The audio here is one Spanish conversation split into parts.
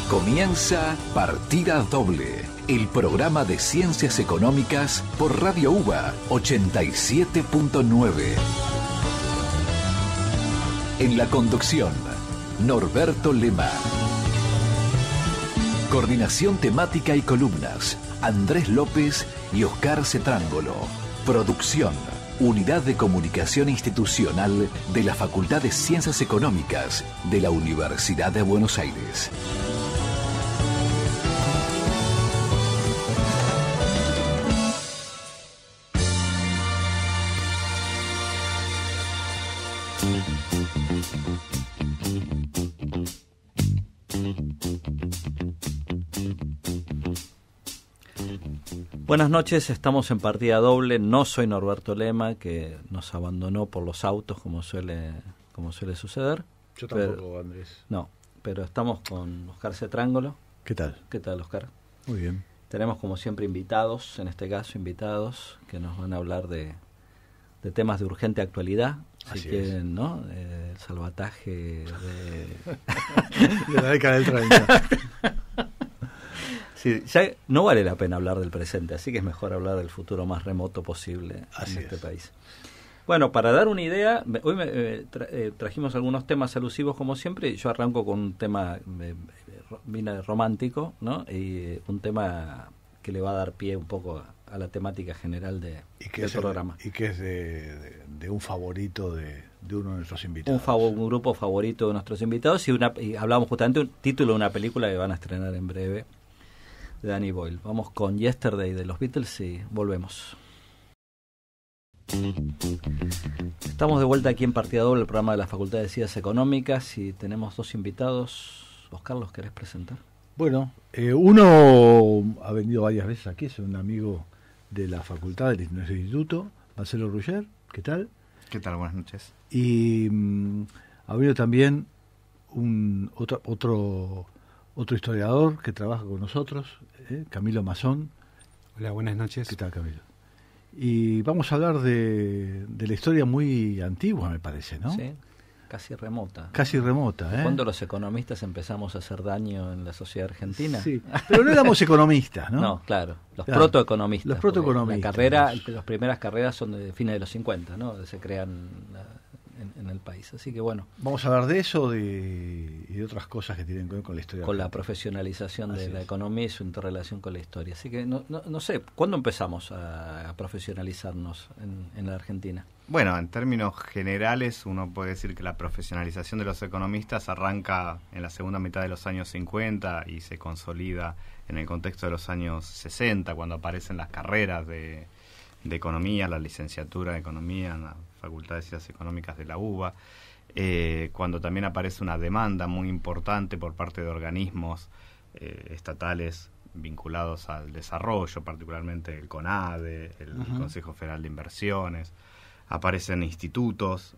Comienza Partida Doble, el programa de ciencias económicas por Radio UBA 87.9. En la conducción, Norberto Lema. Coordinación temática y columnas, Andrés López y Oscar Cetrángolo. Producción, Unidad de Comunicación Institucional de la Facultad de Ciencias Económicas de la Universidad de Buenos Aires. Buenas noches, estamos en Partida Doble. No soy Norberto Lema, que nos abandonó por los autos, como suele suceder. Yo tampoco, Andrés. No, pero estamos con Oscar Cetrángolo. ¿Qué tal? ¿Qué tal, Oscar? Muy bien. Tenemos, como siempre, invitados, en este caso invitados, que nos van a hablar de temas de urgente actualidad. Así que, ¿no? El salvataje de la década del 30. Sí, ya no vale la pena hablar del presente, así que es mejor hablar del futuro más remoto posible en este país. Bueno, para dar una idea, hoy trajimos algunos temas alusivos como siempre. Yo arranco con un tema romántico, ¿no? Y un tema que le va a dar pie un poco a la temática general del programa. Y que es de un favorito de uno de nuestros invitados. Un grupo favorito de nuestros invitados y hablamos justamente un título de una película que van a estrenar en breve, de Danny Boyle. Vamos con Yesterday de los Beatles y volvemos. Estamos de vuelta aquí en Partida Doble, el programa de la Facultad de Ciencias Económicas, y tenemos dos invitados. Oscar, ¿los querés presentar? Bueno, uno ha venido varias veces aquí, es un amigo de la facultad, de nuestro instituto, Marcelo Rugger. ¿Qué tal? ¿Qué tal? Buenas noches. Y ha venido también otro historiador que trabaja con nosotros, Camilo Mazón. Hola, buenas noches. ¿Qué tal, Camilo? Y vamos a hablar de la historia muy antigua, me parece, ¿no? Sí, casi remota. Casi remota, ¿eh? ¿Cuándo los economistas empezamos a hacer daño en la sociedad argentina? Sí, pero no éramos economistas, ¿no? No, claro, protoeconomistas. Los protoeconomistas. Las primeras carreras son de fines de los 50, ¿no? Se crean en el país. Así que bueno. Vamos a hablar de eso y de otras cosas que tienen que ver con la historia. Con la profesionalización de la economía y su interrelación con la historia. Así que no sé, ¿cuándo empezamos a profesionalizarnos en la Argentina? Bueno, en términos generales uno puede decir que la profesionalización de los economistas arranca en la segunda mitad de los años 50 y se consolida en el contexto de los años 60, cuando aparecen las carreras de economía, la licenciatura de economía en la Facultad de Ciencias Económicas de la UBA, cuando también aparece una demanda muy importante por parte de organismos estatales vinculados al desarrollo, particularmente el CONADE, el Consejo Federal de Inversiones. Aparecen institutos,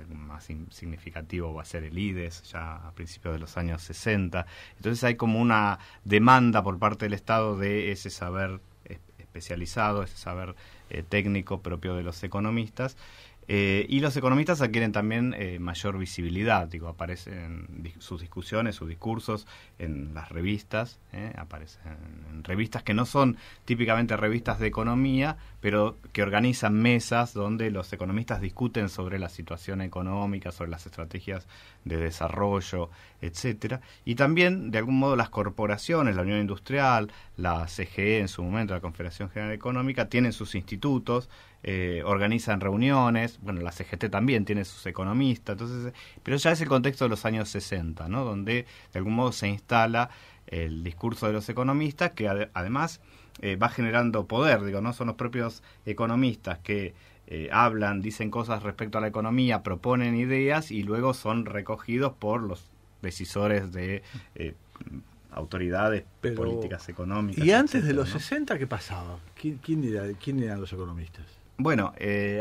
más significativo va a ser el IDES, ya a principios de los años 60. Entonces hay como una demanda por parte del Estado de ese saber especializado, ese saber técnico propio de los economistas. Y los economistas adquieren también mayor visibilidad, aparecen sus discusiones, sus discursos en las revistas, aparecen en revistas que no son típicamente revistas de economía, pero que organizan mesas donde los economistas discuten sobre la situación económica, sobre las estrategias de desarrollo, etcétera. Y también, de algún modo, las corporaciones, la Unión Industrial, la CGE en su momento, la Confederación General Económica, tienen sus institutos, organizan reuniones. Bueno, la CGT también tiene sus economistas, entonces, pero ya es el contexto de los años 60, ¿no? Donde de algún modo se instala el discurso de los economistas, que además va generando poder, no son los propios economistas que hablan, dicen cosas respecto a la economía, proponen ideas y luego son recogidos por los decisores de autoridades políticas económicas. ¿Y antes de etcétera, los 60 qué pasaba? ¿Quién eran los economistas? Bueno,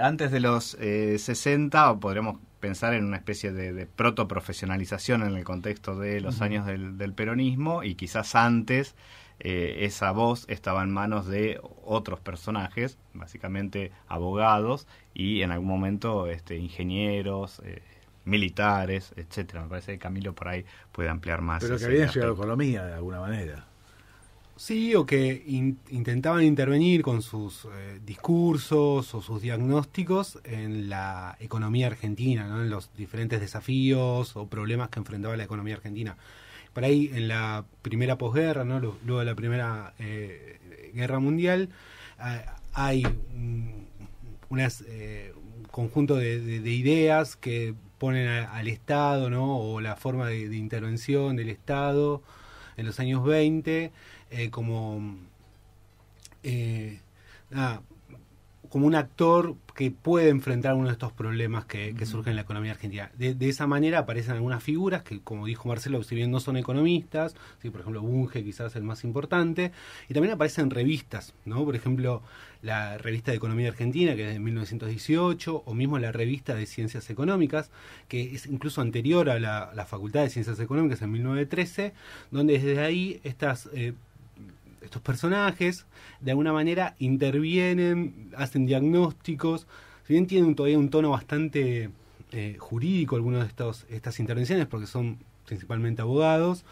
antes de los 60 podríamos pensar en una especie de protoprofesionalización en el contexto de los años del peronismo, y quizás antes esa voz estaba en manos de otros personajes, básicamente abogados y en algún momento ingenieros, militares, etcétera. Me parece que Camilo por ahí puede ampliar más. Pero que había llegado economía de alguna manera. Sí, o que intentaban intervenir con sus discursos o sus diagnósticos en la economía argentina, ¿no? En los diferentes desafíos o problemas que enfrentaba la economía argentina. Por ahí, en la primera posguerra, ¿no? Luego de la Primera Guerra Mundial, hay un conjunto de ideas que ponen al Estado, ¿no? O la forma de intervención del Estado en los años 20 como un actor que puede enfrentar uno de estos problemas que surgen en la economía argentina. De esa manera aparecen algunas figuras que, como dijo Marcelo, si bien no son economistas, ¿sí? Por ejemplo, Bunge quizás el más importante, y también aparecen revistas, ¿no? Por ejemplo, la revista de Economía Argentina, que es de 1918, o mismo la revista de Ciencias Económicas, que es incluso anterior a la Facultad de Ciencias Económicas en 1913, donde desde ahí estos personajes de alguna manera intervienen, hacen diagnósticos, si bien tienen todavía un tono bastante jurídico algunos de estas intervenciones, porque son principalmente abogados,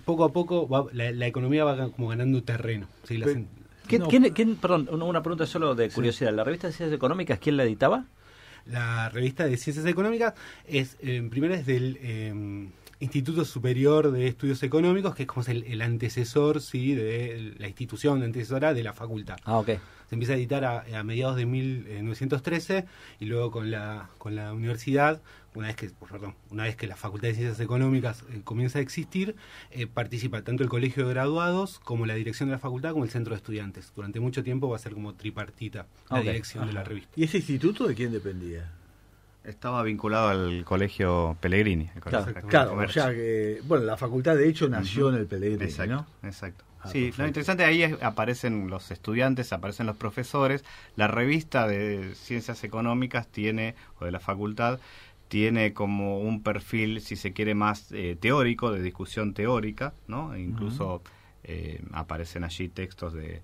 poco a poco la economía va como ganando terreno. ¿Sí? Perdón, una pregunta solo de curiosidad. Sí. ¿La revista de Ciencias Económicas quién la editaba? La revista de Ciencias Económicas primero es del Instituto Superior de Estudios Económicos, que es como el antecesor, ¿sí? De la institución antecesora de la facultad. Okay. Se empieza a editar a mediados de 1913 y luego con la universidad, una vez que la Facultad de Ciencias Económicas comienza a existir, participa tanto el Colegio de Graduados como la dirección de la facultad como el Centro de Estudiantes. Durante mucho tiempo va a ser como tripartita la dirección de la revista. ¿Y ese instituto de quién dependía? Estaba vinculado al Colegio Pellegrini. Claro, o sea que, bueno, la facultad de hecho nació en el Pellegrini, exacto, ¿no? Exacto. Sí, lo interesante ahí aparecen los estudiantes, aparecen los profesores. La revista de Ciencias Económicas o de la facultad, tiene como un perfil, si se quiere, más teórico, de discusión teórica, ¿no? Incluso aparecen allí textos de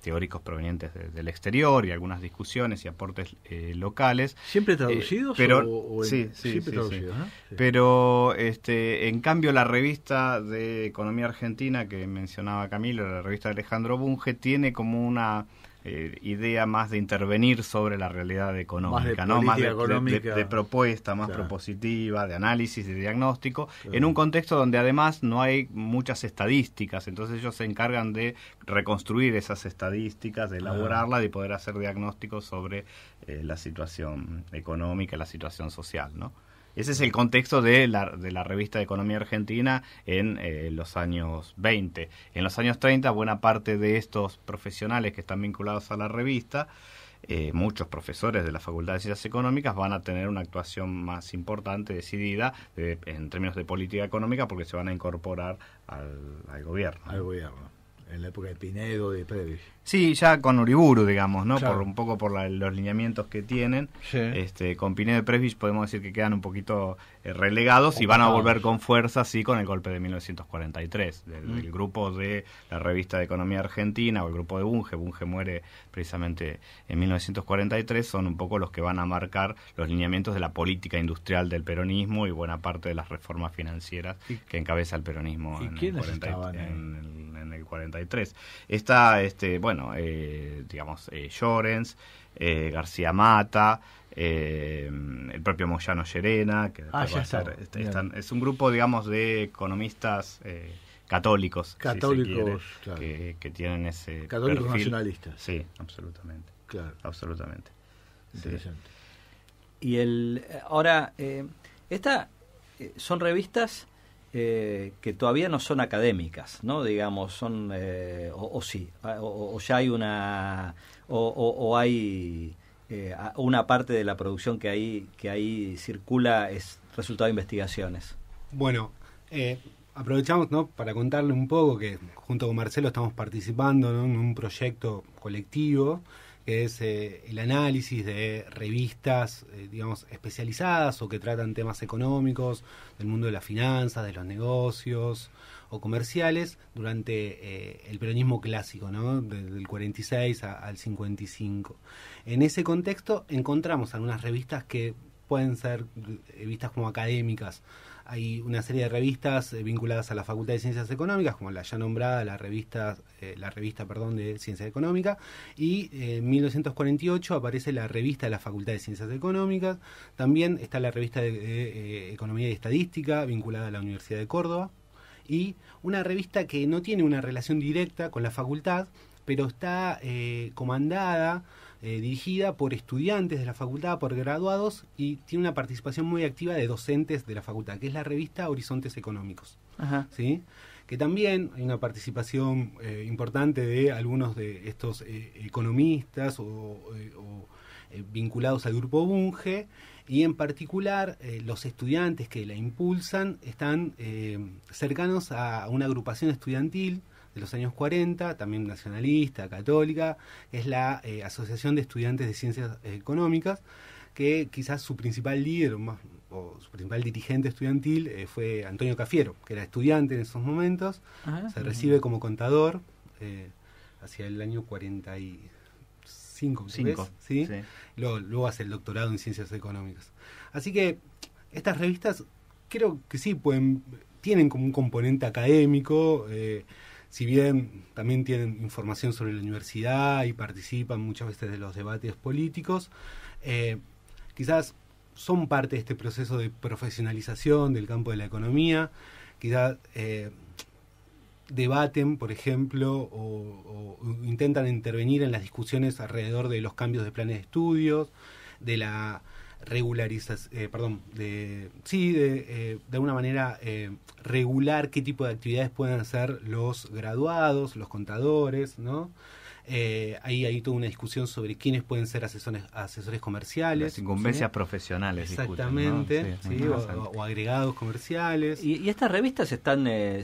teóricos provenientes del exterior y algunas discusiones y aportes locales. ¿Siempre traducidos? Sí, siempre traducidos, ¿no? Sí. Pero en cambio la revista de Economía Argentina que mencionaba Camilo, la revista de Alejandro Bunge, tiene como una idea más de intervenir sobre la realidad económica, más de propuesta, más propositiva, de análisis, de diagnóstico, en un contexto donde además no hay muchas estadísticas, entonces ellos se encargan de reconstruir esas estadísticas, de elaborarlas, de poder hacer diagnósticos sobre la situación económica, la situación social, ¿no? Ese es el contexto de la revista de Economía Argentina en los años 20. En los años 30, buena parte de estos profesionales que están vinculados a la revista, muchos profesores de la Facultad de Ciencias Económicas, van a tener una actuación más importante, decidida, en términos de política económica, porque se van a incorporar al gobierno. Al gobierno, en la época de Pinedo, de Previs. Sí, ya con Uriburu, digamos, ¿no? Claro. Un poco por los lineamientos que tienen. Sí. Con Pinedo y Previs podemos decir que quedan un poquito relegados y van a volver con fuerza, sí, con el golpe de 1943. Del grupo de la revista de Economía Argentina o el grupo de Bunge. Bunge muere precisamente en 1943. Son un poco los que van a marcar los lineamientos de la política industrial del peronismo y buena parte de las reformas financieras que encabeza el peronismo en el 43. Está, Llorens, García Mata, el propio Moyano Llerena, que va a ser, es un grupo, digamos, de economistas católicos, si se quiere, claro, que tienen ese católicos perfil. Nacionalistas. Sí, absolutamente. Claro. Absolutamente. Interesante. Sí. Y ahora, estas son revistas que todavía no son académicas, ¿no? Digamos, son o ya hay hay una parte de la producción que ahí circula es resultado de investigaciones. Bueno, aprovechamos, ¿no?, para contarle un poco que junto con Marcelo estamos participando, ¿no?, en un proyecto colectivo que es el análisis de revistas, digamos, especializadas o que tratan temas económicos, del mundo de las finanzas, de los negocios o comerciales durante el peronismo clásico, ¿no?, del 46 al 55. En ese contexto encontramos algunas revistas que pueden ser vistas como académicas. Hay una serie de revistas vinculadas a la Facultad de Ciencias Económicas, como la ya nombrada, la revista de Ciencias Económicas, y en 1948 aparece la revista de la Facultad de Ciencias Económicas. También está la revista de Economía y Estadística, vinculada a la Universidad de Córdoba, y una revista que no tiene una relación directa con la facultad, pero está comandada, dirigida por estudiantes de la facultad, por graduados, y tiene una participación muy activa de docentes de la facultad, que es la revista Horizontes Económicos. Ajá. ¿Sí? Que también hay una participación importante de algunos de estos economistas o vinculados al grupo Bunge, y en particular los estudiantes que la impulsan están cercanos a una agrupación estudiantil de los años 40, también nacionalista, católica, es la Asociación de Estudiantes de Ciencias Económicas, que quizás su principal líder o su principal dirigente estudiantil fue Antonio Cafiero, que era estudiante en esos momentos. Ajá. Se recibe como contador hacia el año 45, ¿sí? Sí. Luego hace el doctorado en Ciencias Económicas. Así que estas revistas creo que sí tienen como un componente académico, si bien también tienen información sobre la universidad y participan muchas veces de los debates políticos, quizás son parte de este proceso de profesionalización del campo de la economía, quizás debaten, por ejemplo, o intentan intervenir en las discusiones alrededor de los cambios de planes de estudios, de la regularización, de alguna manera regular qué tipo de actividades pueden hacer los graduados, los contadores, ¿no? Ahí hay toda una discusión sobre quiénes pueden ser asesores comerciales. Las incumbencias ¿sí? profesionales. Exactamente, discuten, ¿no? Sí, o agregados comerciales. ¿Y estas revistas se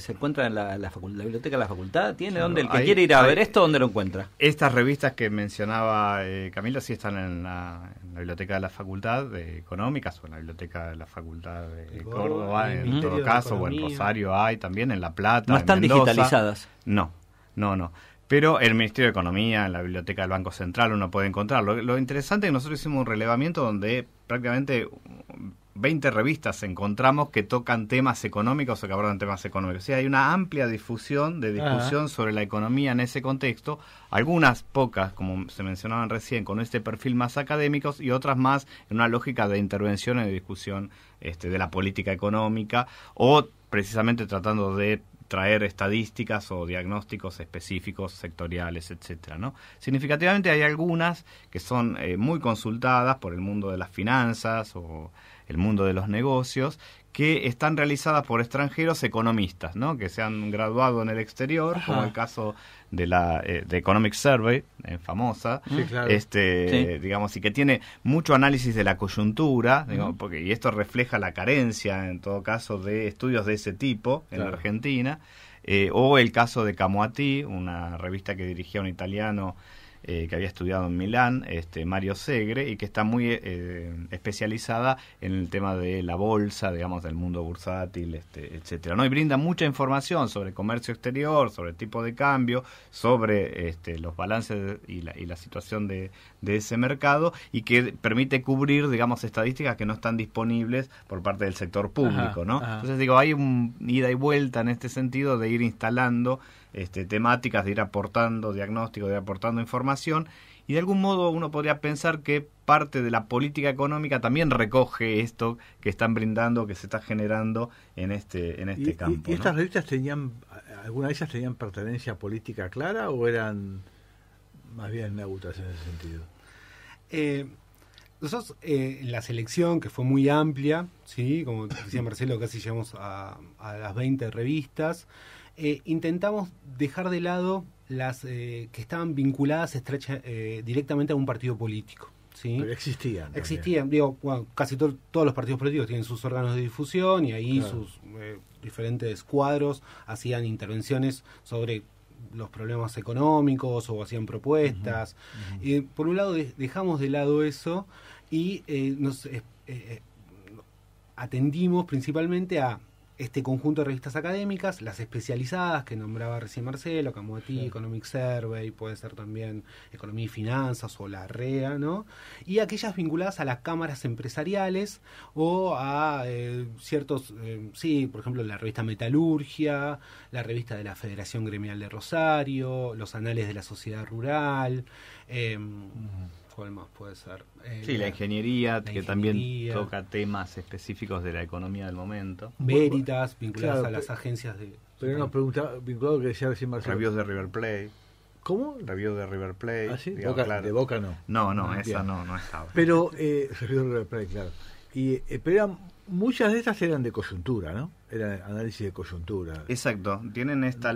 encuentran en la biblioteca de la facultad? ¿Tiene Claro, donde el que quiere ir a ver esto, dónde lo encuentra? Estas revistas que mencionaba Camilo sí están en la biblioteca de la Facultad de Económicas o en la biblioteca de la Facultad de Córdoba, en todo caso, o en Rosario hay también, en La Plata, no están en Mendoza. digitalizadas. No. Pero el Ministerio de Economía, en la biblioteca del Banco Central, uno puede encontrarlo. Lo interesante es que nosotros hicimos un relevamiento donde prácticamente 20 revistas encontramos que tocan temas económicos o que abordan temas económicos. O sea, hay una amplia discusión sobre la economía en ese contexto. Algunas pocas, como se mencionaban recién, con este perfil más académicos, y otras más en una lógica de intervención y de discusión de la política económica, o precisamente tratando de traer estadísticas o diagnósticos específicos, sectoriales, etcétera, ¿no? Significativamente hay algunas que son muy consultadas por el mundo de las finanzas o el mundo de los negocios, que están realizadas por extranjeros economistas, ¿no? Que se han graduado en el exterior, como el caso de la de Economic Survey, famosa, sí, claro. Digamos, y que tiene mucho análisis de la coyuntura, digamos, y esto refleja la carencia, en todo caso, de estudios de ese tipo en la Argentina, o el caso de Camuati, una revista que dirigía un italiano que había estudiado en Milán, Mario Segre, y que está muy especializada en el tema de la bolsa, digamos, del mundo bursátil, etcétera, ¿no? Y brinda mucha información sobre comercio exterior, sobre el tipo de cambio, sobre los balances y la situación de ese mercado, y que permite cubrir, digamos, estadísticas que no están disponibles por parte del sector público, ¿no? Entonces, digo, hay un ida y vuelta en este sentido de ir instalando temáticas, de ir aportando diagnóstico, de ir aportando información, y de algún modo uno podría pensar que parte de la política económica también recoge esto que están brindando, que se está generando en este campo. ¿Y estas revistas alguna de ellas tenían pertenencia política clara o eran más bien neutras en ese sentido? Nosotros en la selección, que fue muy amplia, ¿sí? Como decía Marcelo, casi llegamos a las 20 revistas, intentamos dejar de lado las que estaban vinculadas directamente a un partido político, ¿sí? Pero existían. Digo, bueno, casi todos los partidos políticos tienen sus órganos de difusión, y ahí sus diferentes cuadros hacían intervenciones sobre los problemas económicos o hacían propuestas. Y por un lado dejamos de lado eso y nos atendimos principalmente a este conjunto de revistas académicas, las especializadas que nombraba recién Marcelo, Camuatí, sí. Economic Survey, puede ser también Economía y Finanzas o la REA, ¿no? Y aquellas vinculadas a las cámaras empresariales o a ciertos, sí, por ejemplo, la revista Metalurgia, la revista de la Federación Gremial de Rosario, los Anales de la Sociedad Rural, ¿cuál más puede ser? Sí, la ingeniería, que también toca temas específicos de la economía del momento. Veritas, vinculadas a las agencias de... Pero una pregunta, vinculado a lo que decía recién Marcelo. Reviews de River Plate. ¿Cómo? Review de River Plate. ¿Ah, sí? Digamos, Boca, claro. De Boca no. No, esa no estaba. Pero, Review de River Plate, claro. Pero muchas de estas eran de coyuntura, ¿no? Eran análisis de coyuntura. Exacto, tienen esta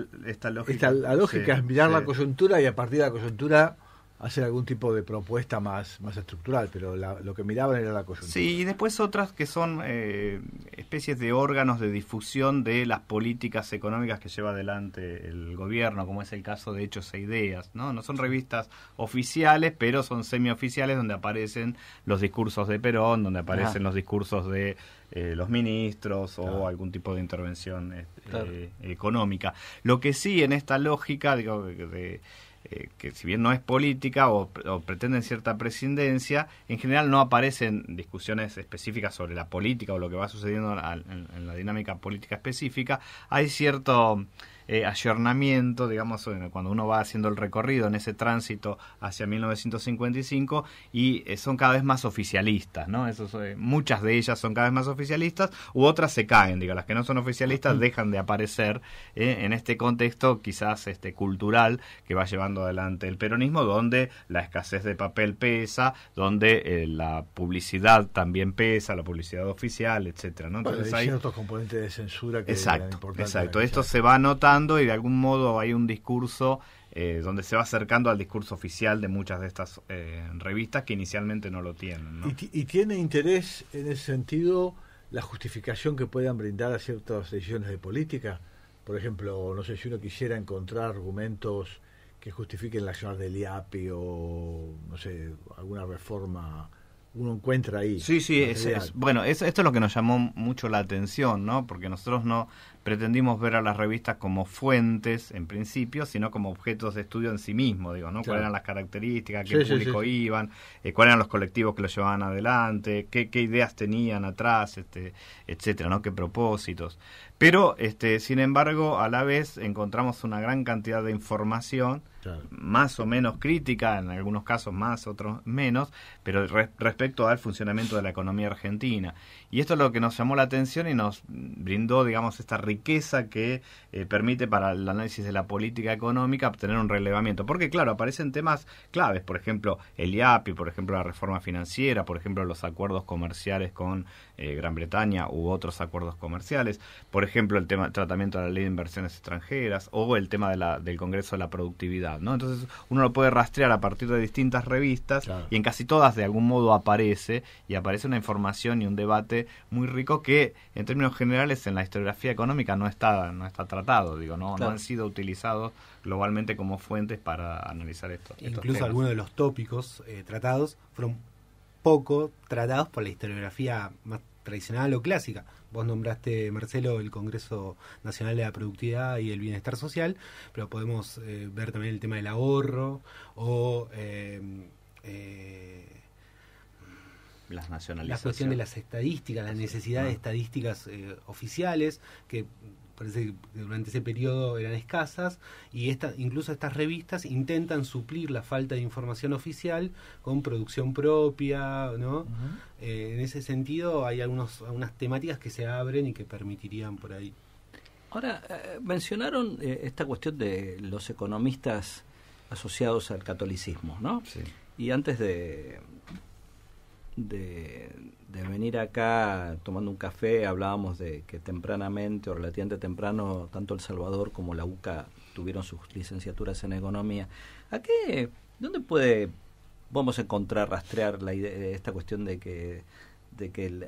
lógica. La lógica es mirar la coyuntura y a partir de la coyuntura hacer algún tipo de propuesta más estructural, pero lo que miraban era la coyuntura. Sí, y después otras que son especies de órganos de difusión de las políticas económicas que lleva adelante el gobierno, como es el caso de Hechos e Ideas, ¿no? No son revistas oficiales, pero son semioficiales donde aparecen los discursos de Perón, donde aparecen los discursos de los ministros o algún tipo de intervención económica. Lo que sí en esta lógica, digo, que si bien no es política o pretenden cierta prescindencia, en general no aparecen discusiones específicas sobre la política o lo que va sucediendo en la dinámica política específica. Hay cierto ayornamiento, digamos, cuando uno va haciendo el recorrido en ese tránsito hacia 1955 y son cada vez más oficialistas, ¿no? Muchas de ellas son cada vez más oficialistas u otras se caen, digo, las que no son oficialistas dejan de aparecer en este contexto quizás cultural que va llevando adelante el peronismo, donde la escasez de papel pesa, donde la publicidad también pesa, la publicidad oficial, etcétera, ¿no? Entonces hay ciertos componentes de censura que eran importantes. Exacto, esto se va notando y de algún modo hay un discurso donde se va acercando al discurso oficial de muchas de estas revistas que inicialmente no lo tienen, ¿no? ¿Y tiene interés en ese sentido la justificación que puedan brindar a ciertas decisiones de política? Por ejemplo, no sé, si uno quisiera encontrar argumentos que justifiquen la acción del IAPI o, no sé, alguna reforma, uno encuentra ahí. Sí, bueno, esto es lo que nos llamó mucho la atención, ¿no? Porque nosotros no pretendimos ver a las revistas como fuentes, en principio, sino como objetos de estudio en sí mismos, digo, ¿no? Claro. ¿Cuáles eran las características? ¿Qué público iban? ¿Cuáles eran los colectivos que los llevaban adelante? ¿Qué ideas tenían atrás? Etcétera, ¿no? ¿Qué propósitos? Pero, sin embargo, a la vez encontramos una gran cantidad de información, claro, más o menos crítica, en algunos casos más, otros menos, pero respecto al funcionamiento de la economía argentina. Y esto es lo que nos llamó la atención y nos brindó, digamos, esta riqueza que permite para el análisis de la política económica obtener un relevamiento. Porque, claro, aparecen temas claves, por ejemplo, el IAPI, por ejemplo, la reforma financiera, por ejemplo, los acuerdos comerciales con Gran Bretaña u otros acuerdos comerciales, por ejemplo, el tratamiento de la ley de inversiones extranjeras o el tema del Congreso de la Productividad, ¿no? Entonces, uno lo puede rastrear a partir de distintas revistas, claro, y en casi todas de algún modo aparece una información y un debate muy rico que, en términos generales, en la historiografía económica no está tratado, digo, no han sido utilizados globalmente como fuentes para analizar estos Incluso temas. Algunos de los tópicos tratados fueron poco tratados por la historiografía más tradicional o clásica. Vos nombraste, Marcelo, el Congreso Nacional de la Productividad y el Bienestar Social, pero podemos ver también el tema del ahorro o las nacionalizaciones. La cuestión de las estadísticas, la necesidad de estadísticas oficiales, que parece que durante ese periodo eran escasas, y incluso estas revistas intentan suplir la falta de información oficial con producción propia, ¿no? En ese sentido hay algunas temáticas que se abren y que permitirían por ahí. Ahora, mencionaron esta cuestión de los economistas asociados al catolicismo, ¿no? Sí. Y antes de venir acá tomando un café hablábamos de que tempranamente o relativamente temprano tanto El Salvador como la UCA tuvieron sus licenciaturas en economía. ¿Dónde podemos encontrar, rastrear esta cuestión de que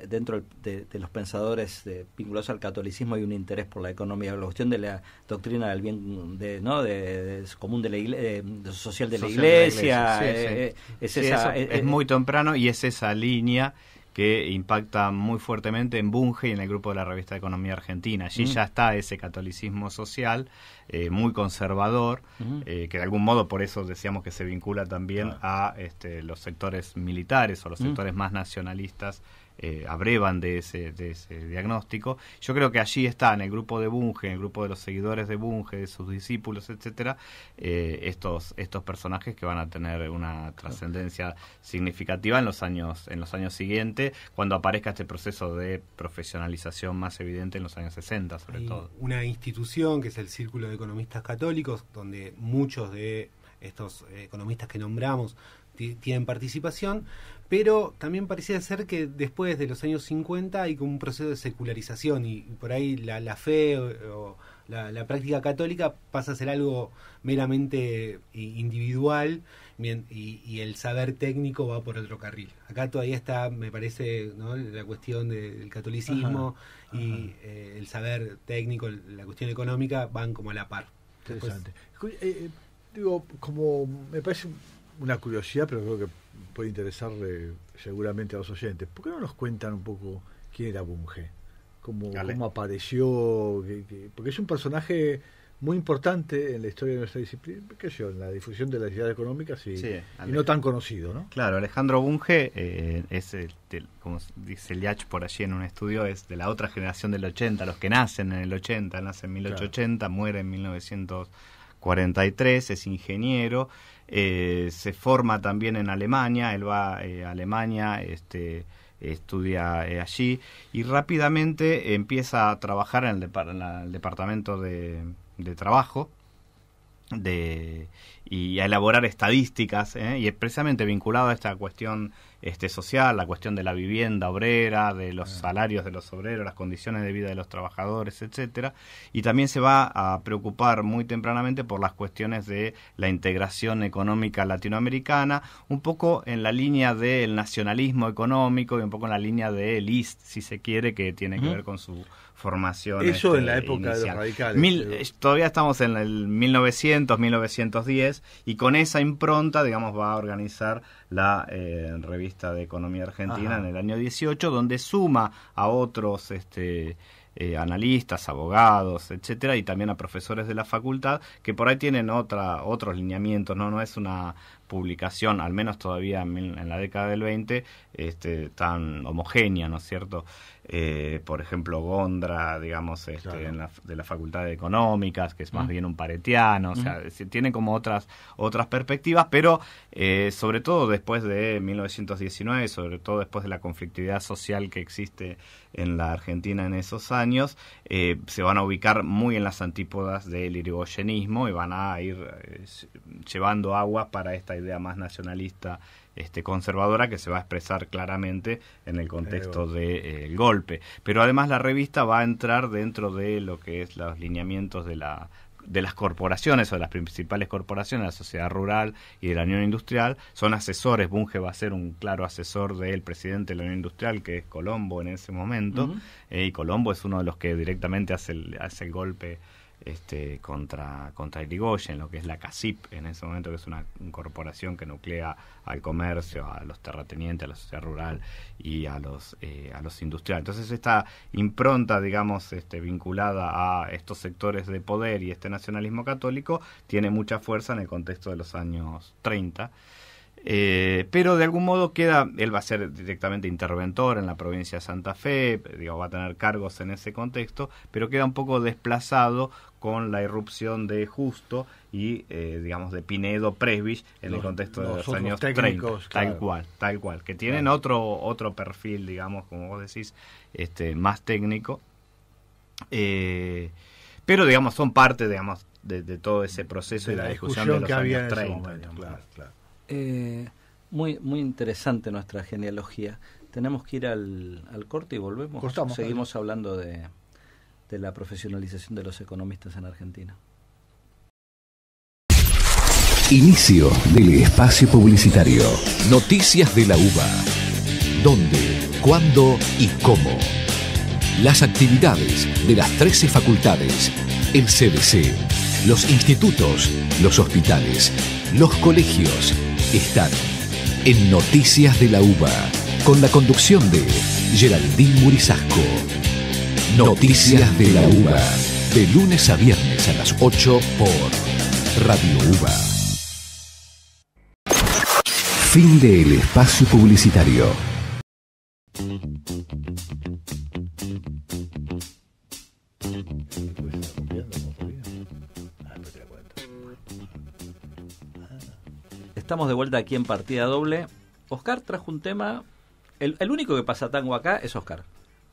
dentro de los pensadores vinculados al catolicismo hay un interés por la economía, la cuestión de la doctrina del bien común de la iglesia, social de la iglesia, es muy temprano y es esa línea que impacta muy fuertemente en Bunge y en el grupo de la Revista de Economía Argentina. Allí ya está ese catolicismo social muy conservador, que de algún modo por eso decíamos que se vincula también a los sectores militares o los sectores más nacionalistas, abrevan de ese diagnóstico. Yo creo que allí está, en el grupo de Bunge, en el grupo de los seguidores de Bunge, de sus discípulos, etcétera, estos personajes que van a tener una trascendencia significativa en los años siguientes, cuando aparezca este proceso de profesionalización más evidente en los años 60, sobre todo. Una institución que es el Círculo de Economistas Católicos, donde muchos de estos economistas que nombramos tienen participación, pero también parecía ser que después de los años 50 hay como un proceso de secularización y por ahí la fe o la práctica católica pasa a ser algo meramente individual y el saber técnico va por otro carril. Acá todavía está, me parece, ¿no?, la cuestión del catolicismo y el saber técnico, la cuestión económica van como a la par. Interesante. Digo, como me parece una curiosidad, pero creo que puede interesarle seguramente a los oyentes. ¿Por qué no nos cuentan un poco quién era Bunge? ¿Cómo apareció? Porque es un personaje muy importante en la historia de nuestra disciplina, en la difusión de las ideas económicas y no tan conocido, ¿no? Claro, Alejandro Bunge es, como dice Liach por allí en un estudio, es de la otra generación del 80, los que nacen en el 80, nace en 1880, muere en 1943, es ingeniero. Se forma también en Alemania, él va a Alemania, estudia allí y rápidamente empieza a trabajar en el departamento de trabajo y a elaborar estadísticas, y es precisamente vinculado a esta cuestión social, la cuestión de la vivienda obrera, de los salarios de los obreros, las condiciones de vida de los trabajadores, etcétera, y también se va a preocupar muy tempranamente por las cuestiones de la integración económica latinoamericana, un poco en la línea del nacionalismo económico y un poco en la línea del IST, si se quiere, que tiene que ver con su formación. Eso en la época inicial de los radicales. Todavía estamos en el 1900, 1910, y con esa impronta, digamos, va a organizar la Revista de Economía Argentina en el año 18, donde suma a otros analistas, abogados, etcétera, y también a profesores de la facultad que por ahí tienen otros lineamientos, no es una publicación, al menos todavía en la década del 20, tan homogénea, ¿no es cierto? Por ejemplo, Gondra, digamos, claro, de la Facultad de Económicas, que es más bien un paretiano, o sea, tiene como otras perspectivas, pero sobre todo después de 1919, sobre todo después de la conflictividad social que existe en la Argentina en esos años, se van a ubicar muy en las antípodas del irigoyenismo y van a ir llevando aguas para esta idea más nacionalista, conservadora, que se va a expresar claramente en el contexto del golpe. Pero además la revista va a entrar dentro de lo que es los lineamientos de las corporaciones o de las principales corporaciones, la sociedad rural y de la Unión Industrial. Son asesores. Bunge va a ser un claro asesor del presidente de la Unión Industrial, que es Colombo en ese momento, y Colombo es uno de los que directamente hace el golpe contra Irigoyen, lo que es la CACIP en ese momento, que es una corporación que nuclea al comercio, a los terratenientes, a la sociedad rural y a los industriales. Entonces esta impronta, digamos, vinculada a estos sectores de poder y este nacionalismo católico tiene mucha fuerza en el contexto de los años 30. Pero de algún modo él va a ser directamente interventor en la provincia de Santa Fe, va a tener cargos en ese contexto, pero queda un poco desplazado con la irrupción de Justo y, digamos, de Pinedo Presbich en el contexto de los años 30, claro. tal cual, que tienen otro perfil, digamos, como vos decís, más técnico, pero, digamos, son parte, digamos, de todo ese proceso de y la discusión de los años 30. Claro. Muy interesante nuestra genealogía. Tenemos que ir al corte y volvemos. Seguimos hablando de la profesionalización de los economistas en Argentina. Inicio del espacio publicitario. Noticias de la UBA. ¿Dónde, cuándo y cómo? Las actividades de las 13 facultades, el CDC, los institutos, los hospitales, los colegios están en Noticias de la UBA. con la conducción de Geraldine Murisasco. Noticias de la UBA, de lunes a viernes a las 8 por Radio UBA. Fin del espacio publicitario. Estamos de vuelta aquí en Partida Doble. Oscar trajo un tema. El único que pasa tango acá es Oscar.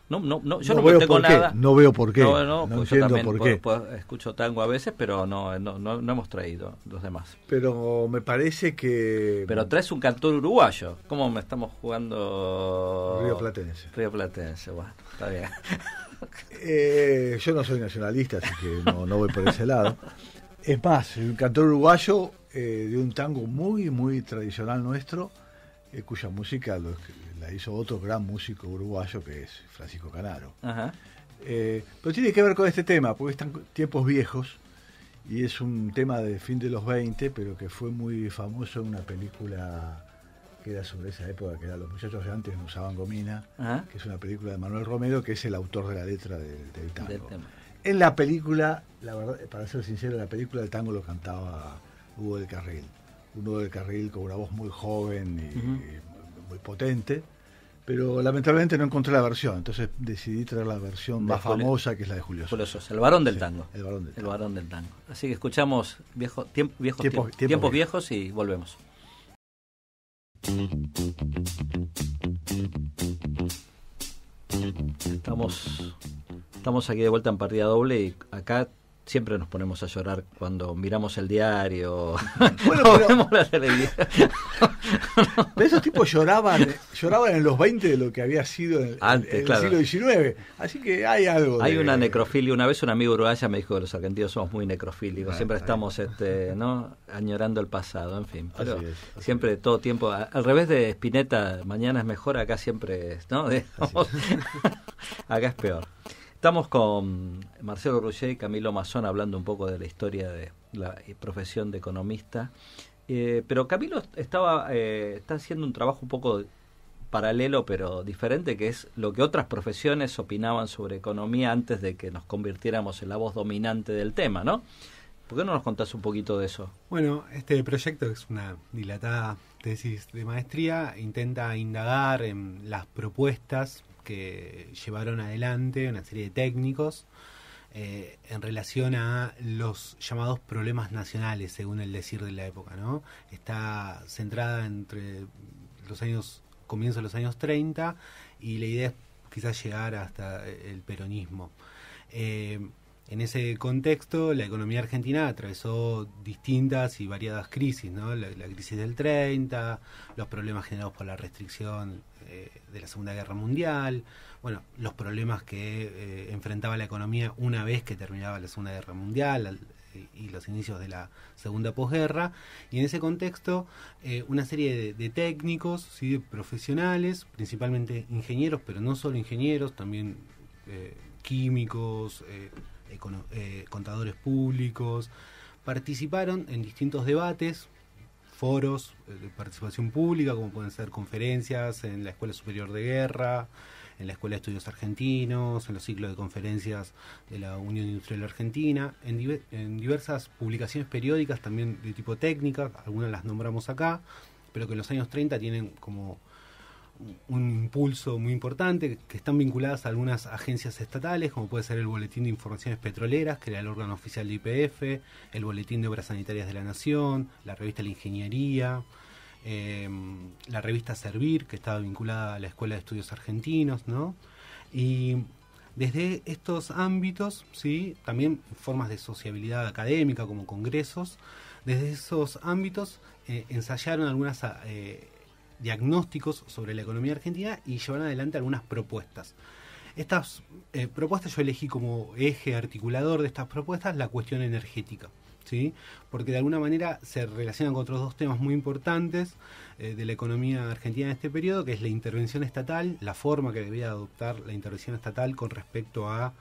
Yo no tengo nada. No veo por qué. No pues entiendo yo también por qué. Escucho tango a veces, pero no hemos traído los demás. Pero me parece que... Pero traes un cantor uruguayo. ¿Cómo me estamos jugando? Río Platense. Río Platense, bueno, está bien. Yo no soy nacionalista, así que no voy por ese lado. Es más, un cantor uruguayo de un tango muy, muy tradicional nuestro, cuya música la hizo otro gran músico uruguayo que es Francisco Canaro. Ajá. Pero tiene que ver con este tema, porque están tiempos viejos y es un tema de fin de los 20, pero que fue muy famoso en una película que era sobre esa época, que era Los muchachos de antes no usaban gomina. Ajá. Que es una película de Manuel Romero, que es el autor de la letra del tango. Del tema. En la película, la verdad, para ser sincero, en la película el tango lo cantaba Hugo del Carril. Hugo del Carril con una voz muy joven y muy potente, pero lamentablemente no encontré la versión, entonces decidí traer la versión más famosa, que es la de Julio Sosa. El varón del tango. El varón del tango. El varón del tango. Así que escuchamos tiempos viejos y volvemos. Estamos aquí de vuelta en Partida Doble y acá siempre nos ponemos a llorar cuando miramos el diario o vemos la televisión. Pero esos tipos lloraban en los 20 de lo que había sido en el siglo XIX. Así que hay algo. Hay una necrofilia. Una vez un amigo uruguaya me dijo que los argentinos somos muy necrofílicos. Siempre estamos añorando el pasado, en fin. Pero así siempre, todo tiempo. Al revés de Spinetta, mañana es mejor, acá siempre es, ¿no? Acá es peor. Estamos con Marcelo Ruggé y Camilo Mazón hablando un poco de la historia de la profesión de economista. Pero Camilo está haciendo un trabajo un poco paralelo pero diferente, que es lo que otras profesiones opinaban sobre economía antes de que nos convirtiéramos en la voz dominante del tema, ¿no? ¿Por qué no nos contás un poquito de eso? Bueno, este proyecto, que es una dilatada tesis de maestría, intenta indagar en las propuestas que llevaron adelante una serie de técnicos en relación a los llamados problemas nacionales, según el decir de la época, ¿no? Está centrada entre comienzos de los años 30 y la idea es quizás llegar hasta el peronismo. En ese contexto, la economía argentina atravesó distintas y variadas crisis, ¿no? La crisis del 30, los problemas generados por la restricción de la Segunda Guerra Mundial, bueno, los problemas que enfrentaba la economía una vez que terminaba la Segunda Guerra Mundial y los inicios de la Segunda Posguerra, y en ese contexto una serie de técnicos, ¿sí?, profesionales, principalmente ingenieros, pero no solo ingenieros, también químicos, contadores públicos, participaron en distintos debates, foros de participación pública, como pueden ser conferencias en la Escuela Superior de Guerra, en la Escuela de Estudios Argentinos, en los ciclos de conferencias de la Unión Industrial Argentina, en diversas publicaciones periódicas también de tipo técnica, algunas las nombramos acá, pero que en los años 30 tienen como un impulso muy importante, que están vinculadas a algunas agencias estatales, como puede ser el Boletín de Informaciones Petroleras, que era el órgano oficial de YPF, el Boletín de Obras Sanitarias de la Nación, la revista La Ingeniería, la revista Servir, que estaba vinculada a la Escuela de Estudios Argentinos, ¿no? Y desde estos ámbitos, ¿sí?, también formas de sociabilidad académica como congresos, desde esos ámbitos ensayaron algunas diagnósticos sobre la economía argentina y llevaron adelante algunas propuestas. Estas propuestas, yo elegí como eje articulador de estas propuestas la cuestión energética, ¿sí?, porque de alguna manera se relacionan con otros dos temas muy importantes de la economía argentina en este periodo, que es la intervención estatal, la forma que debía adoptar la intervención estatal con respecto a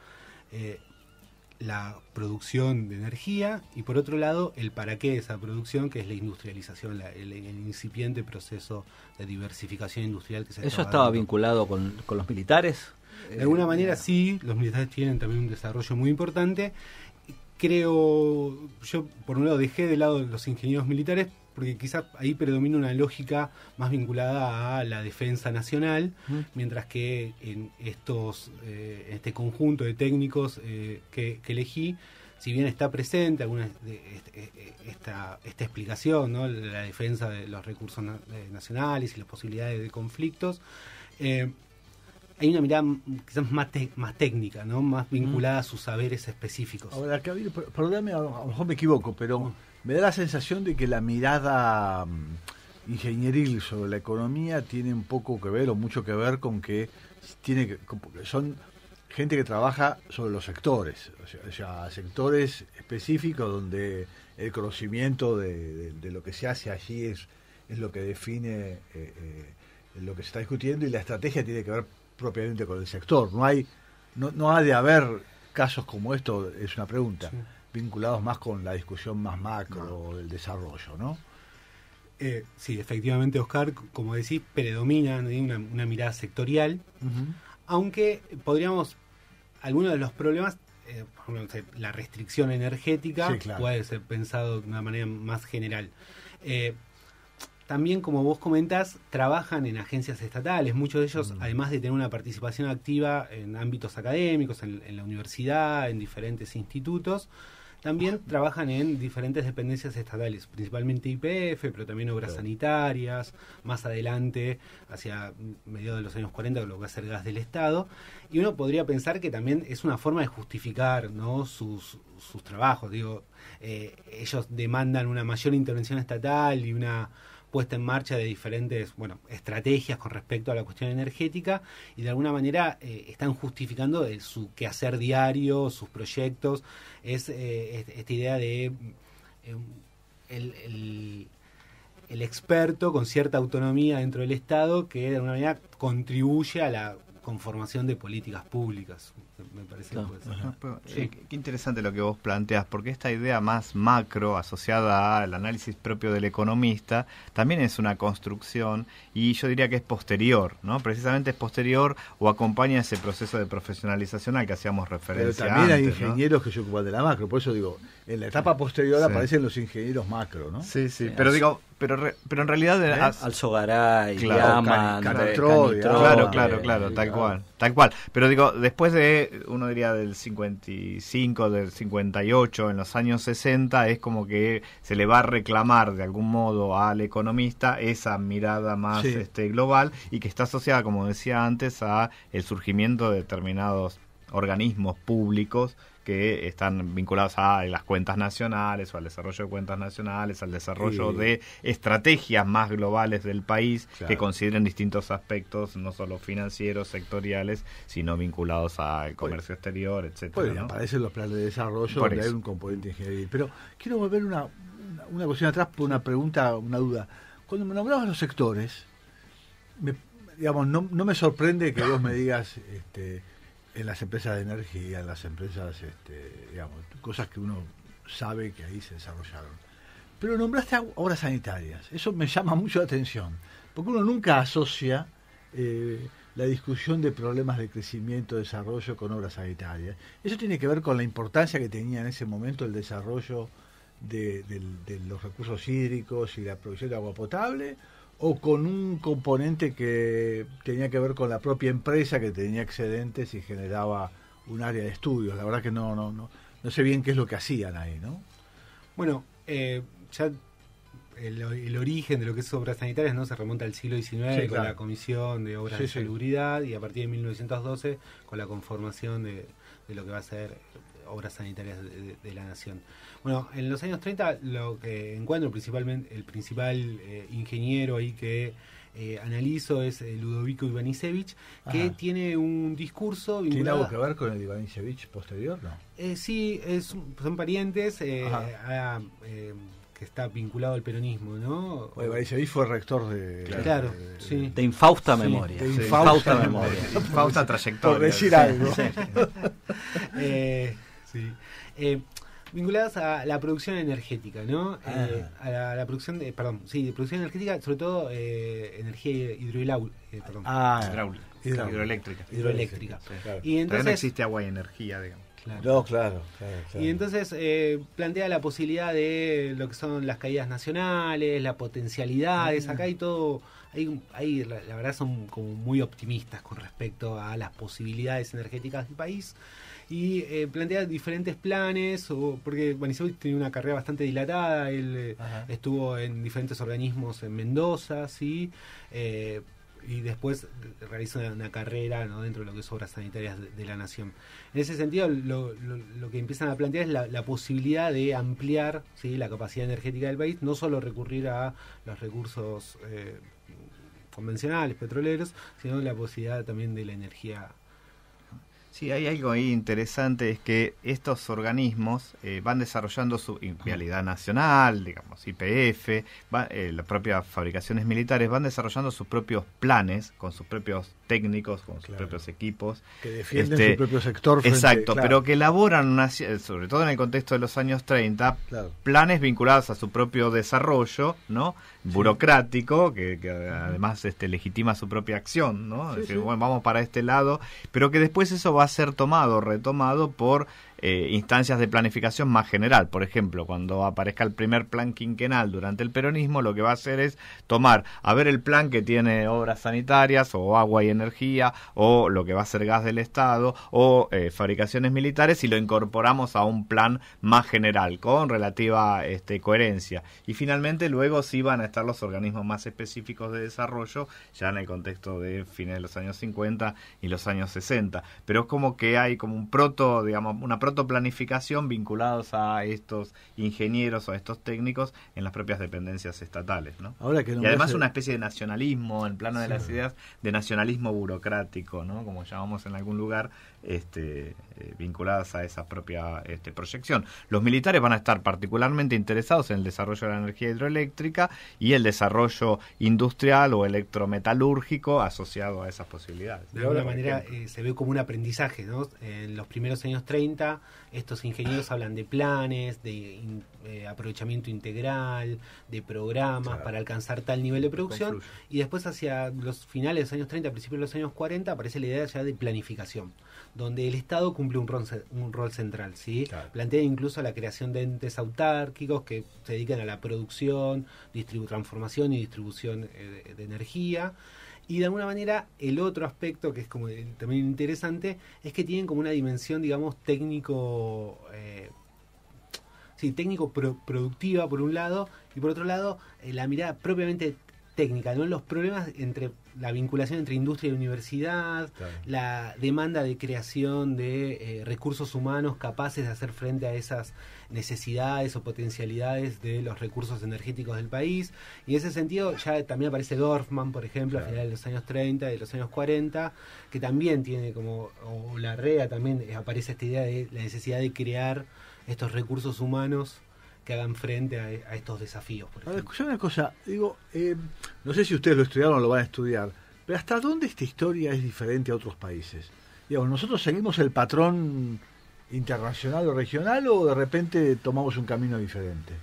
la producción de energía y por otro lado el para qué de esa producción, que es la industrialización, el incipiente proceso de diversificación industrial que se ¿Eso estaba dando. vinculado con los militares? De alguna manera sí, los militares tienen también un desarrollo muy importante. Creo, yo por un lado dejé de lado los ingenieros militares porque quizás ahí predomina una lógica más vinculada a la defensa nacional, mientras que en este conjunto de técnicos que elegí, si bien está presente esta explicación, ¿no? La defensa de los recursos nacionales y las posibilidades de conflictos, hay una mirada quizás más técnica, ¿no? Más vinculada a sus saberes específicos. Ahora, acá, perdóname, a lo mejor me equivoco, pero me da la sensación de que la mirada ingenieril sobre la economía tiene un poco que ver o mucho que ver con que son gente que trabaja sobre los sectores, o sea sectores específicos donde el conocimiento de lo que se hace allí es lo que define lo que se está discutiendo, y la estrategia tiene que ver propiamente con el sector. No ha de haber casos como esto, es una pregunta, vinculados más con la discusión más macro del desarrollo, ¿no? Sí, efectivamente, Oscar, como decís, predomina una mirada sectorial, aunque podríamos, algunos de los problemas, por ejemplo, la restricción energética, puede ser pensado de una manera más general. También, como vos comentás, trabajan en agencias estatales. Muchos de ellos, además de tener una participación activa en ámbitos académicos, en la universidad, en diferentes institutos, también trabajan en diferentes dependencias estatales, principalmente YPF, pero también obras sanitarias, más adelante, hacia mediados de los años 40, lo que va a ser gas del Estado. Y uno podría pensar que también es una forma de justificar, ¿no?, sus trabajos. Digo, ellos demandan una mayor intervención estatal y una puesta en marcha de diferentes estrategias con respecto a la cuestión energética, y de alguna manera están justificando su quehacer diario, sus proyectos. Es esta idea de el experto con cierta autonomía dentro del Estado que de alguna manera contribuye a la conformación de políticas públicas. Me parece que puede ser. Qué interesante lo que vos planteas, porque esta idea más macro asociada al análisis propio del economista también es una construcción, y yo diría que es posterior, ¿no? Precisamente es posterior o acompaña ese proceso de profesionalización al que hacíamos referencia. Pero también antes, hay ingenieros, ¿no?, que se ocupan de la macro, por eso digo, en la etapa posterior aparecen los ingenieros macro, ¿no? Sí, pero digo, pero en realidad Alzogaray, Yaman, claro, tal cual. Pero digo, después de, uno diría del 55, del 58, en los años 60, es como que se le va a reclamar de algún modo al economista esa mirada más global, y que está asociada, como decía antes, a el surgimiento de determinados organismos públicos que están vinculados a las cuentas nacionales o al desarrollo de cuentas nacionales, al desarrollo de estrategias más globales del país, que consideren distintos aspectos, no solo financieros, sectoriales, sino vinculados al comercio exterior, etcétera. ¿No? Aparecen los planes de desarrollo donde hay un componente ingenieril. Pero quiero volver una cuestión atrás por una pregunta, una duda. Cuando me nombrabas los sectores, no me sorprende que vos me digas en las empresas de energía, en las empresas, cosas que uno sabe que ahí se desarrollaron. Pero nombraste obras sanitarias. Eso me llama mucho la atención, porque uno nunca asocia la discusión de problemas de crecimiento, desarrollo con obras sanitarias. Eso tiene que ver con la importancia que tenía en ese momento el desarrollo de los recursos hídricos y la producción de agua potable, o con un componente que tenía que ver con la propia empresa que tenía excedentes y generaba un área de estudios. La verdad que no sé bien qué es lo que hacían ahí, ¿no? Bueno, ya el origen de lo que es obras sanitarias no se remonta al siglo XIX, con la Comisión de Obras de Salubridad, y a partir de 1912 con la conformación de lo que va a ser obras sanitarias de la nación. Bueno, en los años 30 lo que encuentro el principal ingeniero ahí que analizo es Ludovico Ivanišević, que tiene un discurso vinculado... ¿Tiene algo que ver con el Ivanišević posterior, no? Sí, son parientes, que está vinculado al peronismo, ¿no? Ivanišević fue rector de... Claro, de infausta memoria. De infausta memoria. Infausta trayectoria. Por decir algo. Sí. Vinculadas a la producción energética, ¿no? A la producción de producción energética, sobre todo energía hidroeléctrica. Sí, claro. Y entonces no existe agua y energía, digamos. Claro. No, claro. Y entonces plantea la posibilidad de lo que son las caídas nacionales, las potencialidades. Acá hay todo, hay la verdad son como muy optimistas con respecto a las posibilidades energéticas del país. Y plantea diferentes planes, porque Banisevich tenía una carrera bastante dilatada, él estuvo en diferentes organismos en Mendoza, ¿sí? Y después realiza una carrera, ¿no?, dentro de lo que es obras sanitarias de la nación. En ese sentido, lo que empiezan a plantear es la posibilidad de ampliar, ¿sí?, la capacidad energética del país, no solo recurrir a los recursos convencionales, petroleros, sino la posibilidad también de la energía. Sí, hay algo ahí interesante, es que estos organismos van desarrollando su vialidad nacional, digamos, YPF, las propias fabricaciones militares van desarrollando sus propios planes, con sus propios técnicos, con sus propios equipos. Que defienden su propio sector. Exacto, pero que elaboran, sobre todo en el contexto de los años 30, planes vinculados a su propio desarrollo, ¿no? Burocrático, que además legitima su propia acción, ¿no? Es decir, bueno, vamos para este lado, pero que después eso va a ser retomado por instancias de planificación más general. Por ejemplo, cuando aparezca el primer plan quinquenal durante el peronismo, lo que va a hacer es ver el plan que tiene obras sanitarias o agua y energía, o lo que va a ser gas del Estado, o fabricaciones militares, y lo incorporamos a un plan más general, con relativa coherencia. Y finalmente luego sí van a estar los organismos más específicos de desarrollo, ya en el contexto de fines de los años 50 y los años 60. Pero es como que hay como una protoplanificación vinculados a estos ingenieros o a estos técnicos en las propias dependencias estatales, ¿no? Y además una especie de nacionalismo, en plano de las ideas de nacionalismo burocrático, ¿no?, como llamamos en algún lugar, vinculadas a esa propia proyección. Los militares van a estar particularmente interesados en el desarrollo de la energía hidroeléctrica y el desarrollo industrial o electrometalúrgico asociado a esas posibilidades. De alguna manera se ve como un aprendizaje, ¿no? En los primeros años 30 estos ingenieros hablan de planes, de aprovechamiento integral, de programas para alcanzar tal nivel de producción, y después hacia los finales de los años 30, principios de los años 40 aparece la idea ya de planificación, donde el Estado cumple un rol central, ¿sí? Plantea incluso la creación de entes autárquicos que se dedican a la producción, transformación y distribución de energía. Y de alguna manera el otro aspecto que es como también interesante es que tienen como una dimensión, digamos, técnico-productiva por un lado, y por otro lado la mirada propiamente técnica, ¿no? Los problemas entre la vinculación entre industria y universidad, la demanda de creación de recursos humanos capaces de hacer frente a esas necesidades o potencialidades de los recursos energéticos del país. Y en ese sentido ya también aparece Dorfman, por ejemplo, a finales de los años 30 y de los años 40, que también tiene como, o Larrea también aparece esta idea de la necesidad de crear estos recursos humanos que hagan frente a estos desafíos. Ahora, escuchame una cosa, no sé si ustedes lo estudiaron o lo van a estudiar, pero ¿hasta dónde esta historia es diferente a otros países? Digamos, ¿nosotros seguimos el patrón internacional o regional o de repente tomamos un camino diferente?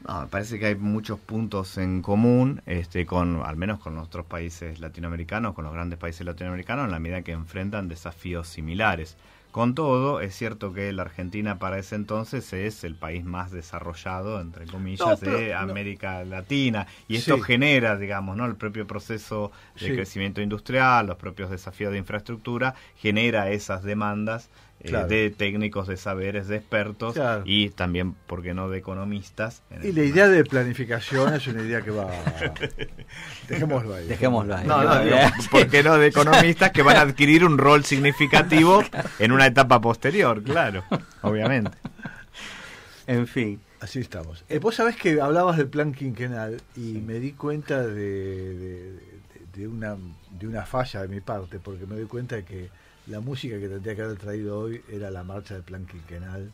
No, me parece que hay muchos puntos en común, al menos con nuestros países latinoamericanos, con los grandes países latinoamericanos, en la medida que enfrentan desafíos similares. Con todo, es cierto que la Argentina para ese entonces es el país más desarrollado, entre comillas, de América Latina. Y esto genera, digamos, ¿no?, el propio proceso de crecimiento industrial, los propios desafíos de infraestructura, genera esas demandas de técnicos, de saberes, de expertos y también, ¿por qué no?, de economistas. Y la idea de planificación es una idea que va... Dejémoslo ahí. No, digo, ¿por qué no?, de economistas que van a adquirir un rol significativo en una etapa posterior, claro, obviamente. En fin. Así estamos. Vos sabés que hablabas del plan quinquenal y me di cuenta de una falla de mi parte, porque me doy cuenta de que la música que tendría que haber traído hoy era la marcha del plan quinquenal,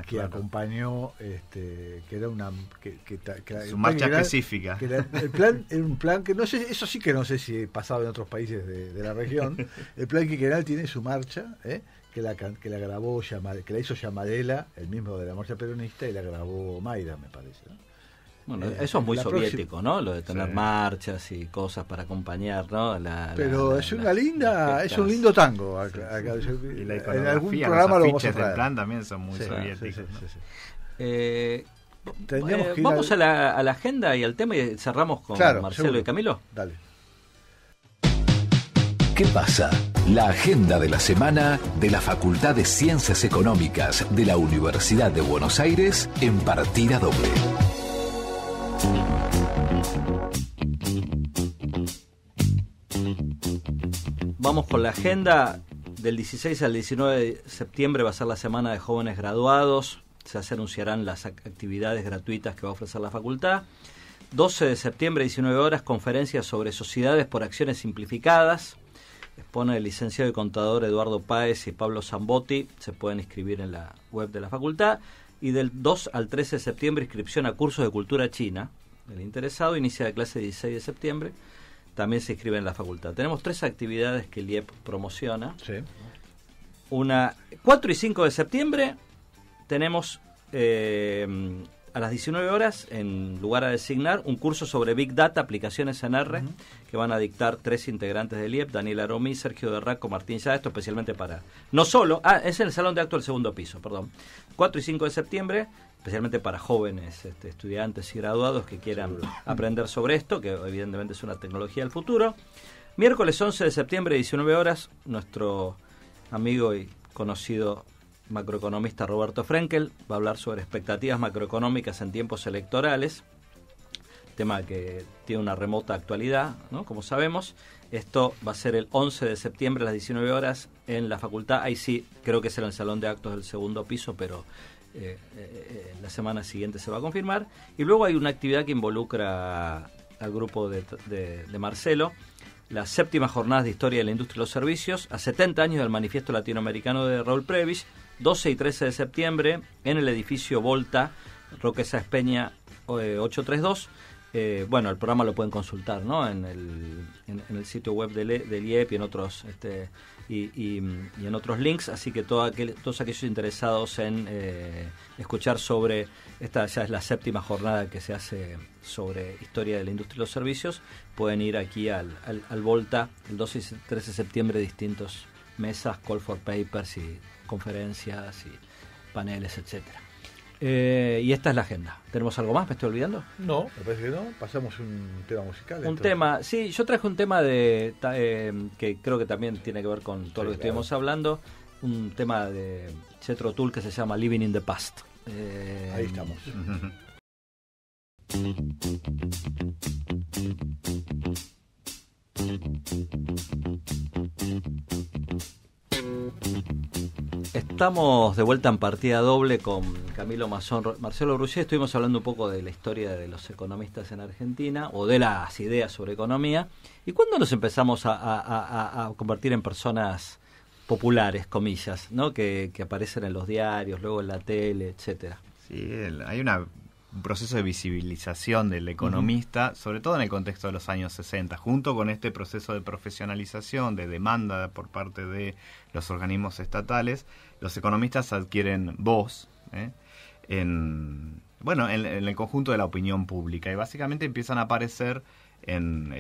que acompañó, que era una... Su marcha específica. Que el plan era un plan que no sé, eso sí que no sé si pasaba en otros países de la región. El plan quinquenal tiene su marcha, que que la grabó, que la hizo Llamadela, el mismo de la marcha peronista, y la grabó Mayra, me parece, ¿no? Bueno, eso es muy soviético, ¿no? Lo de tener marchas y cosas para acompañar, ¿no? Pero es una linda, es un lindo tango. Acá, y la en algún iconografía, programa los lo vamos a afiches del traer. plan también son muy soviéticos. Vamos a la agenda y al tema y cerramos con Marcelo seguro. y Camilo. Dale. ¿Qué pasa? La agenda de la semana de la Facultad de Ciencias Económicas de la Universidad de Buenos Aires en partida doble. Vamos con la agenda. Del 16 al 19 de septiembre va a ser la semana de jóvenes graduados. Se anunciarán las actividades gratuitas que va a ofrecer la facultad. 12 de septiembre, 19 horas, conferencias sobre sociedades por acciones simplificadas. Expone el licenciado y contador Eduardo Páez y Pablo Zambotti. Se pueden inscribir en la web de la facultad. Y del 2 al 13 de septiembre, inscripción a cursos de cultura china. El interesado inicia la clase el 16 de septiembre. También se inscribe en la facultad. Tenemos 3 actividades que el IEP promociona. Sí. 4 y 5 de septiembre tenemos a las 19 horas, en lugar a designar, un curso sobre Big Data, aplicaciones en R, que van a dictar 3 integrantes del IEP, Daniel Aromí, Sergio Derraco, Martín Sá, esto especialmente para... No solo... es en el Salón de Actos del segundo piso, perdón. 4 y 5 de septiembre, especialmente para jóvenes estudiantes y graduados que quieran aprender sobre esto, que evidentemente es una tecnología del futuro. Miércoles 11 de septiembre, 19 horas, nuestro amigo y conocido macroeconomista Roberto Frenkel va a hablar sobre expectativas macroeconómicas en tiempos electorales, tema que tiene una remota actualidad, ¿no? Como sabemos. Esto va a ser el 11 de septiembre a las 19 horas en la facultad. Ahí sí, creo que será en el Salón de Actos del segundo piso, pero la semana siguiente se va a confirmar. Y luego hay una actividad que involucra al grupo de Marcelo, las 7ª jornadas de historia de la industria y los servicios, a 70 años del manifiesto latinoamericano de Raúl Prebisch, 12 y 13 de septiembre, en el edificio Volta, Roque Sáenz Peña 832. Bueno, el programa lo pueden consultar, ¿no? En el sitio web del IEP y en otros y en otros links, así que todos aquellos interesados en escuchar sobre esta ya es la 7ª jornada que se hace sobre historia de la industria y los servicios, pueden ir aquí al Volta el 12 y 13 de septiembre, distintos mesas, call for papers y conferencias y paneles, etcétera. Y esta es la agenda. ¿Tenemos algo más? ¿Me estoy olvidando? No, me parece que no. Pasamos un tema musical. Un tema, sí, yo traje un tema que creo que también tiene que ver con todo lo que estuvimos hablando. Un tema de Jethro Tull que se llama Living in the Past. Ahí estamos. Estamos de vuelta en partida doble con Camilo Mazón, Marcelo Ruggeri. Estuvimos hablando un poco de la historia de los economistas en Argentina o de las ideas sobre economía. ¿Y cuándo nos empezamos a convertir en personas populares, comillas, ¿no? que aparecen en los diarios, luego en la tele, etcétera? Sí, hay un proceso de visibilización del economista, sobre todo en el contexto de los años 60, junto con este proceso de profesionalización, de demanda por parte de los organismos estatales. Los economistas adquieren voz en el conjunto de la opinión pública y básicamente empiezan a aparecer en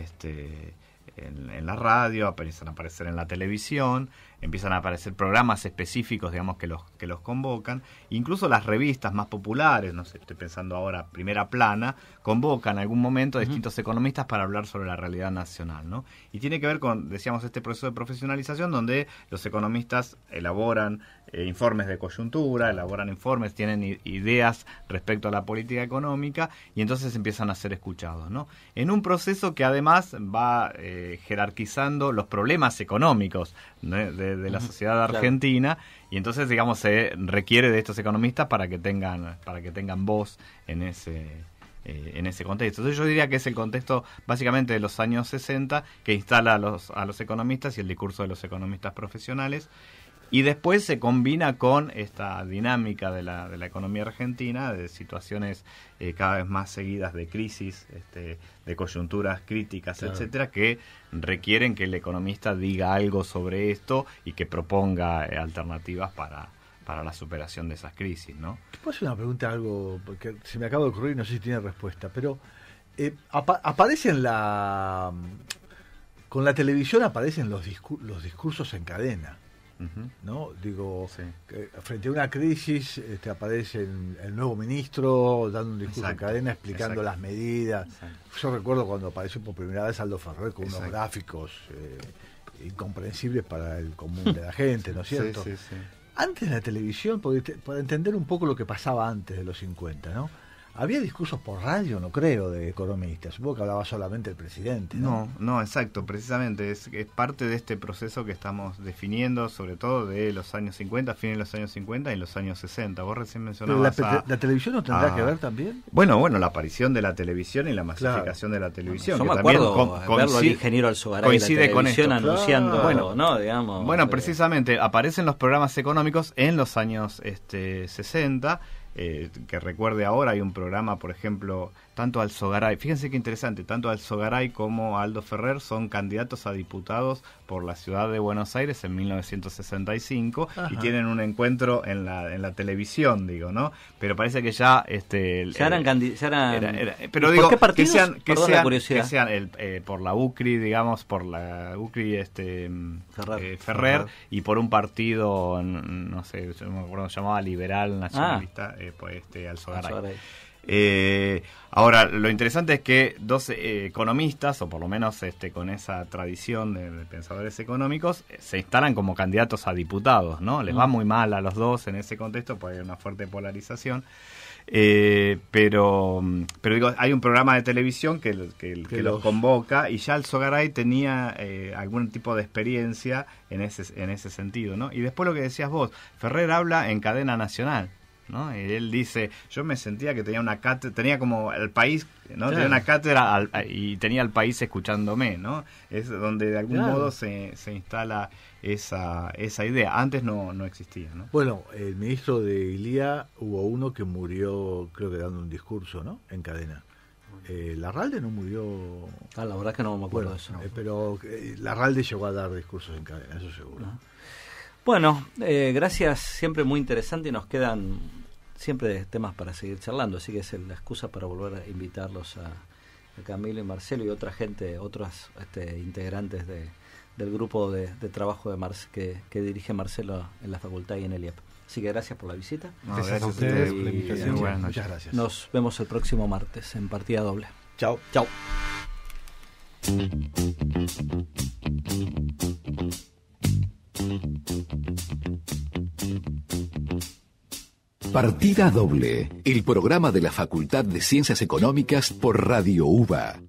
la radio, empiezan a aparecer en la televisión, empiezan a aparecer programas específicos, digamos, que los convocan. Incluso las revistas más populares, no sé, estoy pensando ahora, Primera Plana, convocan en algún momento a distintos economistas para hablar sobre la realidad nacional, ¿no? Y tiene que ver con, decíamos, este proceso de profesionalización donde los economistas elaboran informes de coyuntura, elaboran informes, tienen ideas respecto a la política económica y entonces empiezan a ser escuchados, ¿no? En un proceso que además va jerarquizando los problemas económicos de la sociedad argentina, y entonces, digamos, se requiere de estos economistas para que tengan voz en ese contexto. Entonces yo diría que es el contexto básicamente de los años 60 que instala a los economistas y el discurso de los economistas profesionales. Y después se combina con esta dinámica de la economía argentina, de situaciones cada vez más seguidas de crisis, de coyunturas críticas, claro, etcétera, que requieren que el economista diga algo sobre esto y que proponga alternativas para la superación de esas crisis, ¿no? Te puedo hacer una pregunta, algo porque se me acaba de ocurrir y no sé si tiene respuesta, pero aparece con la televisión aparecen los discursos en cadena. Uh-huh. ¿No? Digo, sí, frente a una crisis aparece el nuevo ministro dando un discurso, exacto, en cadena explicando, exacto, las medidas. Exacto. Yo recuerdo cuando apareció por primera vez Aldo Ferrer con, exacto, unos gráficos incomprensibles para el común de la gente, ¿no es cierto? Sí, sí, sí. Antes de la televisión, para entender un poco lo que pasaba antes de los 50, ¿no? Había discursos por radio, no creo, de economistas. Supongo que hablaba solamente el presidente, ¿no? No, exacto, precisamente. Es parte de este proceso que estamos definiendo, sobre todo de los años 50, fines de los años 50 y los años 60. Vos recién mencionabas... ¿Pero la televisión no tendrá que ver también? Bueno, la aparición de la televisión y la masificación, claro, de la televisión. Yo me acuerdo verlo al ingeniero Alzogaray coincide en la televisión con esto, anunciando, claro, ¿no? Digamos, bueno, precisamente, aparecen los programas económicos en los años 60... que recuerde ahora, hay un programa, por ejemplo, tanto Alzogaray, fíjense qué interesante, tanto Alzogaray como Aldo Ferrer son candidatos a diputados por la ciudad de Buenos Aires en 1965. Ajá. Y tienen un encuentro en la televisión, digo, ¿no? Pero parece que ya pero digo, ¿por qué partidos? que sean por la UCRI, digamos, por la UCRI Ferrer, y por un partido, no sé, yo me acuerdo, se llamaba Liberal Nacionalista, Alzogaray. Ahora, lo interesante es que dos economistas, o por lo menos con esa tradición de pensadores económicos, se instalan como candidatos a diputados, ¿no? Les va muy mal a los dos en ese contexto, porque hay una fuerte polarización. Pero digo, hay un programa de televisión que los convoca, y ya Alzogaray tenía algún tipo de experiencia en ese sentido, ¿no? Y después lo que decías vos, Ferrer habla en cadena nacional, ¿no? Y él dice, yo me sentía que tenía una cátedra, tenía como el país, ¿no? Claro. Tenía una cátedra y tenía el país escuchándome, ¿no? Es donde de algún, claro, modo se instala esa idea. Antes no existía, ¿no? Bueno, el ministro de Ilía hubo uno que murió, creo que dando un discurso, ¿no? En cadena. Larralde no murió. La verdad que no me acuerdo, bueno, de eso. Pero Larralde llegó a dar discursos en cadena, eso seguro. No. Bueno, gracias, siempre muy interesante, y nos quedan siempre temas para seguir charlando, así que es la excusa para volver a invitarlos a Camilo y Marcelo y otra gente, otros integrantes del grupo de trabajo que dirige Marcelo en la facultad y en el IEP. Así que gracias por la visita. Gracias a ustedes por la invitación. Muchas gracias. Nos vemos el próximo martes en Partida Doble. Chao. Chao. Partida Doble, el programa de la Facultad de Ciencias Económicas por Radio UBA.